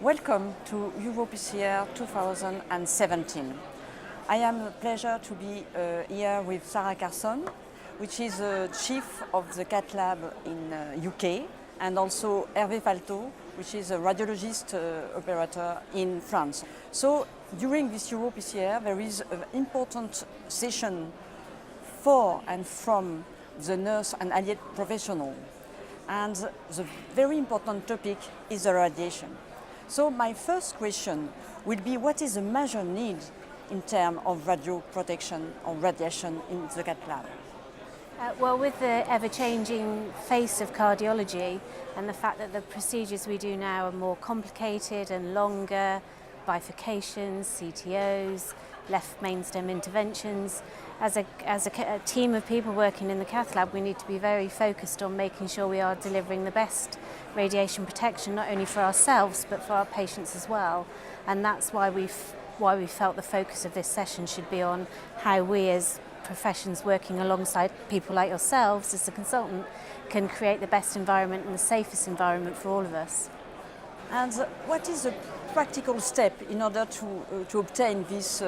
Welcome to EuroPCR 2017. I am a pleasure to be here with Sarah Carlson, which is chief of the cathlab in UK, and also Hervé Faltot, which is a radiologist operator in France. So during this EuroPCR there is an important session for and from the nurse and allied professional. And the very important topic is the radiation. So my first question will be, what is the major need in terms of radio protection or radiation in the cath lab? Well, with the ever-changing face of cardiology and the fact that the procedures we do now are more complicated and longer, bifurcations, CTOs, left mainstem interventions, as a team of people working in the cath lab, we need to be very focused on making sure we are delivering the best radiation protection, not only for ourselves but for our patients as well. And that's why we felt the focus of this session should be on how we as professions working alongside people like yourselves as a consultant can create the best environment and the safest environment for all of us. And what is the practical step in order to obtain this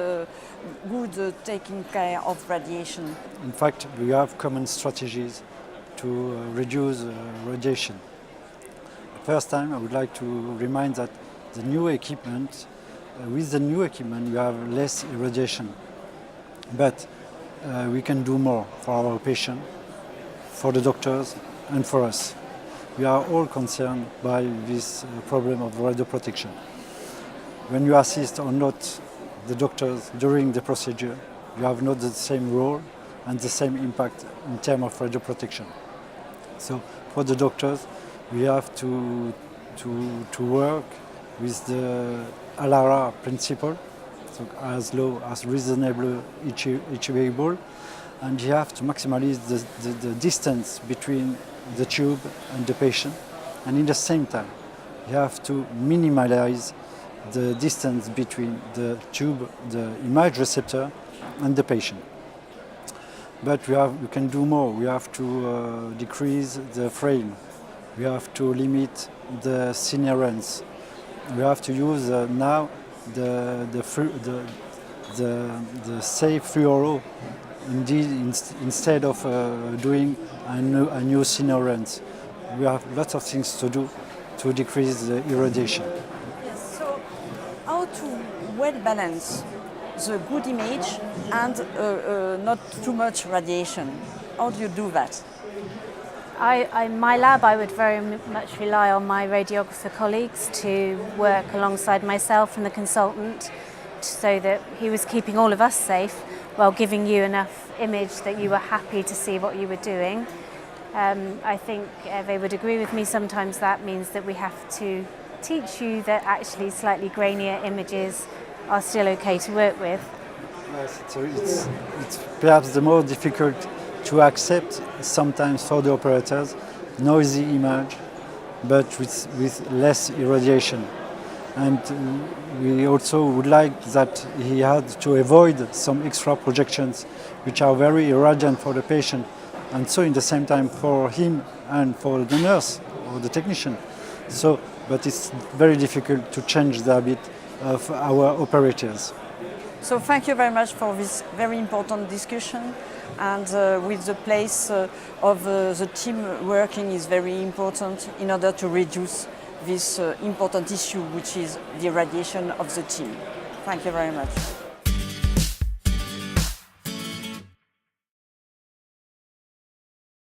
good taking care of radiation? In fact, we have common strategies to reduce radiation. First time, I would like to remind that the new equipment, with the new equipment, we have less irradiation. But we can do more for our patient, for the doctors, and for us. We are all concerned by this problem of radio protection. When you assist or not the doctors during the procedure, you have not the same role and the same impact in terms of radio protection. So for the doctors, we have to work with the ALARA principle, so as low as reasonably achievable, and you have to maximize the distance between the tube and the patient, and in the same time you have to minimize the distance between the tube, the image receptor, and the patient. But we can do more. We have to decrease the frame. We have to limit the synerence. We have to use now the safe fluoro instead of doing a new synerence. We have lots of things to do to decrease the irradiation. Yes, so how to well balance the good image and not too much radiation? How do you do that? In my lab, I would very much rely on my radiographer colleagues to work alongside myself and the consultant so that he was keeping all of us safe while giving you enough image that you were happy to see what you were doing. I think they would agree with me, sometimes that means that we have to teach you that actually slightly grainier images are still okay to work with. Yes, so it's perhaps the more difficult to accept sometimes for the operators, noisy image, but with less irradiation. And we also would like that he had to avoid some extra projections which are very irradiant for the patient, and so in the same time for him and for the nurse or the technician. So, but it's very difficult to change the habit of our operators. So thank you very much for this very important discussion, and with the place of the team working is very important in order to reduce this important issue, which is the radiation of the team. Thank you very much.